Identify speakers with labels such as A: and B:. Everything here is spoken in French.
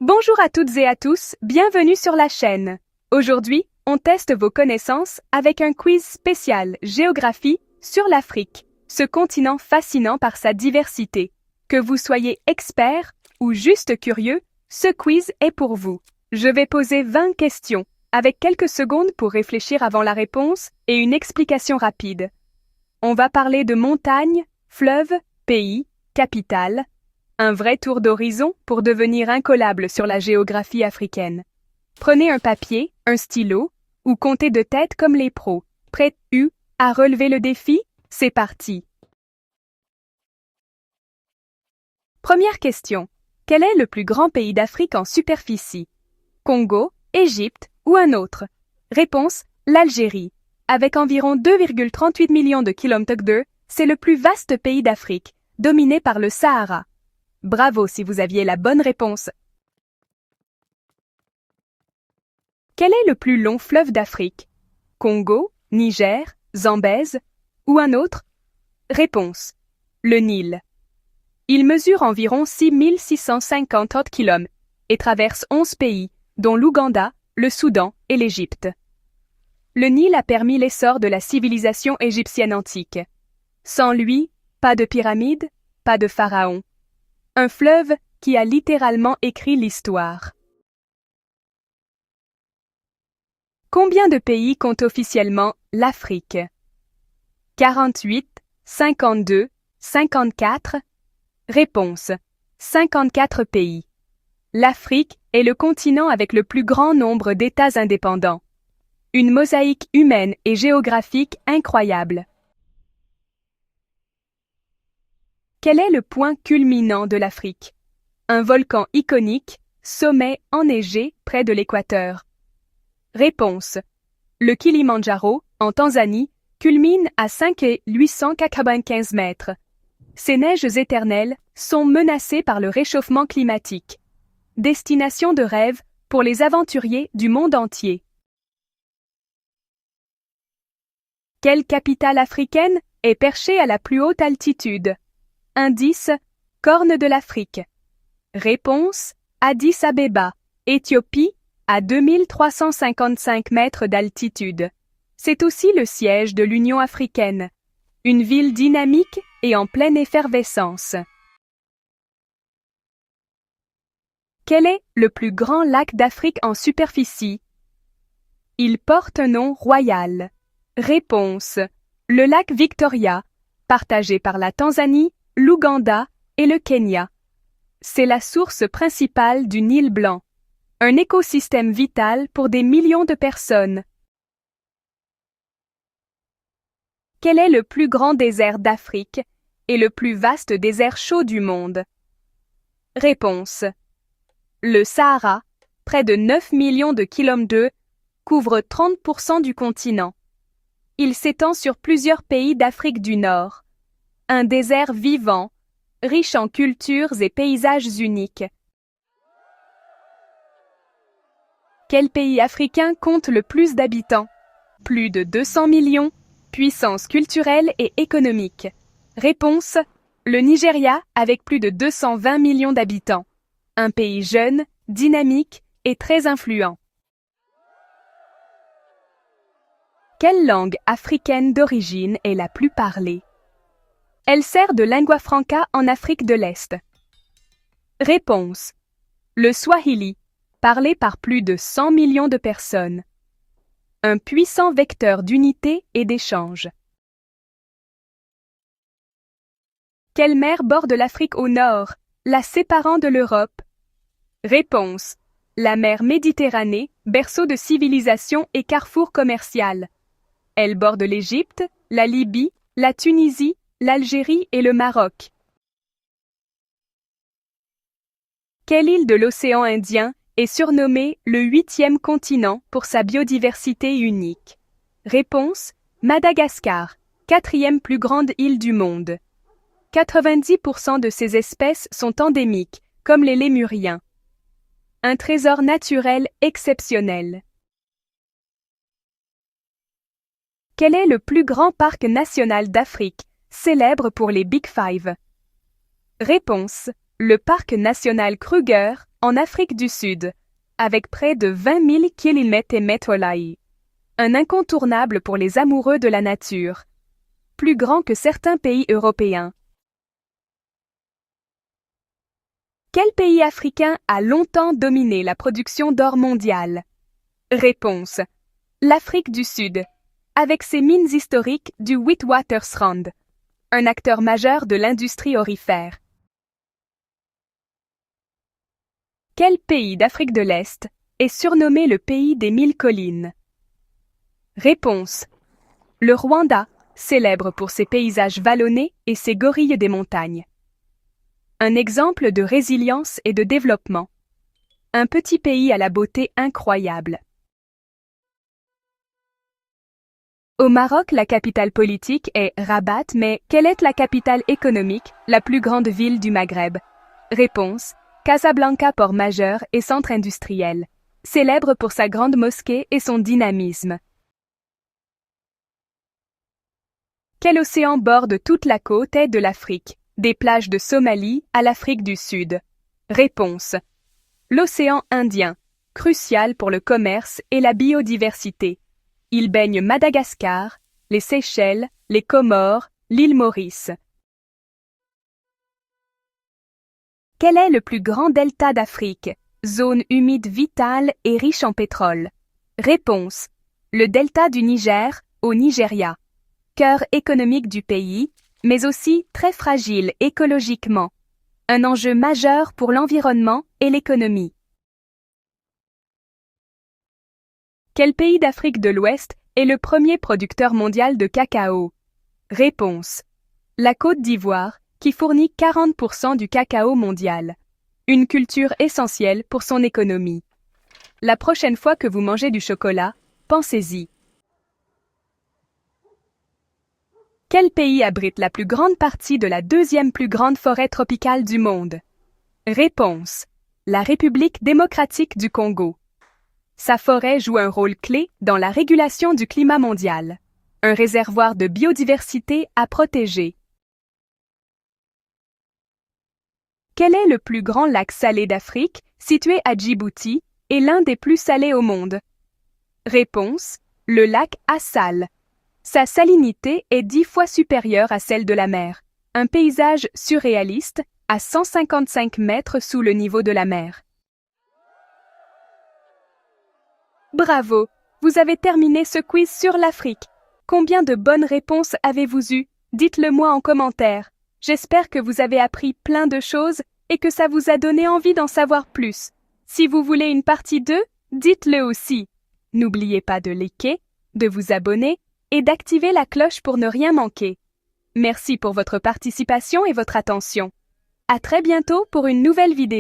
A: Bonjour à toutes et à tous, bienvenue sur la chaîne. Aujourd'hui, on teste vos connaissances avec un quiz spécial géographie sur l'Afrique, ce continent fascinant par sa diversité. Que vous soyez expert ou juste curieux, ce quiz est pour vous. Je vais poser 20 questions, avec quelques secondes pour réfléchir avant la réponse et une explication rapide. On va parler de montagnes, fleuves, pays, capitales. Un vrai tour d'horizon pour devenir incollable sur la géographie africaine. Prenez un papier, un stylo, ou comptez de tête comme les pros. Prêts à relever le défi? C'est parti! Première question. Quel est le plus grand pays d'Afrique en superficie? Congo, Égypte ou un autre? Réponse, l'Algérie. Avec environ 2,38 millions de km², c'est le plus vaste pays d'Afrique, dominé par le Sahara. Bravo si vous aviez la bonne réponse. Quel est le plus long fleuve d'Afrique? Congo, Niger, Zambèze ou un autre? Réponse. Le Nil. Il mesure environ 6650 km et traverse 11 pays, dont l'Ouganda, le Soudan et l'Égypte. Le Nil a permis l'essor de la civilisation égyptienne antique. Sans lui, pas de pyramides, pas de pharaons. Un fleuve qui a littéralement écrit l'histoire. Combien de pays compte officiellement l'Afrique? 48, 52, 54? Réponse. 54 pays. L'Afrique est le continent avec le plus grand nombre d'États indépendants. Une mosaïque humaine et géographique incroyable. Quel est le point culminant de l'Afrique? Un volcan iconique, sommet enneigé près de l'équateur. Réponse. Le Kilimandjaro, en Tanzanie, culmine à 5895 mètres. Ces neiges éternelles sont menacées par le réchauffement climatique. Destination de rêve pour les aventuriers du monde entier. Quelle capitale africaine est perchée à la plus haute altitude? Indice, Corne de l'Afrique. Réponse, Addis Abeba, Éthiopie, à 2355 mètres d'altitude. C'est aussi le siège de l'Union africaine. Une ville dynamique et en pleine effervescence. Quel est le plus grand lac d'Afrique en superficie? Il porte un nom royal. Réponse, le lac Victoria, partagé par la Tanzanie, l'Ouganda et le Kenya. C'est la source principale du Nil blanc, un écosystème vital pour des millions de personnes. Quel est le plus grand désert d'Afrique et le plus vaste désert chaud du monde? Réponse. Le Sahara, près de 9 millions de km², couvre 30% du continent. Il s'étend sur plusieurs pays d'Afrique du Nord. Un désert vivant, riche en cultures et paysages uniques. Quel pays africain compte le plus d'habitants? Plus de 200 millions, puissance culturelle et économique. Réponse, le Nigeria avec plus de 220 millions d'habitants. Un pays jeune, dynamique et très influent. Quelle langue africaine d'origine est la plus parlée? Elle sert de lingua franca en Afrique de l'Est. Réponse. Le swahili, parlé par plus de 100 millions de personnes. Un puissant vecteur d'unité et d'échange. Quelle mer borde l'Afrique au nord, la séparant de l'Europe? Réponse. La mer Méditerranée, berceau de civilisation et carrefour commercial. Elle borde l'Égypte, la Libye, la Tunisie, l'Algérie et le Maroc. Quelle île de l'océan Indien est surnommée le 8e continent pour sa biodiversité unique? Réponse, Madagascar, 4e plus grande île du monde. 90% de ces espèces sont endémiques, comme les lémuriens. Un trésor naturel exceptionnel. Quel est le plus grand parc national d'Afrique, célèbre pour les Big Five? Réponse, le parc national Kruger, en Afrique du Sud, avec près de 20 000 km². Un incontournable pour les amoureux de la nature. Plus grand que certains pays européens. Quel pays africain a longtemps dominé la production d'or mondiale? Réponse. L'Afrique du Sud, avec ses mines historiques du Witwatersrand, un acteur majeur de l'industrie aurifère. Quel pays d'Afrique de l'Est est surnommé le pays des 1000 collines? Réponse. Le Rwanda, célèbre pour ses paysages vallonnés et ses gorilles des montagnes. Un exemple de résilience et de développement. Un petit pays à la beauté incroyable. Au Maroc, la capitale politique est Rabat, mais quelle est la capitale économique, la plus grande ville du Maghreb? Réponse. Casablanca, port majeur et centre industriel. Célèbre pour sa grande mosquée et son dynamisme. Quel océan borde toute la côte est de l'Afrique, des plages de Somalie à l'Afrique du Sud? Réponse. L'océan Indien, crucial pour le commerce et la biodiversité. Il baigne Madagascar, les Seychelles, les Comores, l'île Maurice. Quel est le plus grand delta d'Afrique, zone humide vitale et riche en pétrole? Réponse. Le delta du Niger, au Nigeria. Cœur économique du pays, mais aussi très fragile écologiquement. Un enjeu majeur pour l'environnement et l'économie. Quel pays d'Afrique de l'Ouest est le premier producteur mondial de cacao? Réponse. La Côte d'Ivoire, qui fournit 40% du cacao mondial. Une culture essentielle pour son économie. La prochaine fois que vous mangez du chocolat, pensez-y. Quel pays abrite la plus grande partie de la deuxième plus grande forêt tropicale du monde? Réponse. La République démocratique du Congo. Sa forêt joue un rôle clé dans la régulation du climat mondial. Un réservoir de biodiversité à protéger. Quel est le plus grand lac salé d'Afrique, situé à Djibouti, et l'un des plus salés au monde? Réponse. Le lac Assal. Sa salinité est 10 fois supérieure à celle de la mer. Un paysage surréaliste, à 155 mètres sous le niveau de la mer. Bravo! Vous avez terminé ce quiz sur l'Afrique. Combien de bonnes réponses avez-vous eues? Dites-le moi en commentaire. J'espère que vous avez appris plein de choses et que ça vous a donné envie d'en savoir plus. Si vous voulez une partie 2, dites-le aussi. N'oubliez pas de liker, de vous abonner et d'activer la cloche pour ne rien manquer. Merci pour votre participation et votre attention. À très bientôt pour une nouvelle vidéo.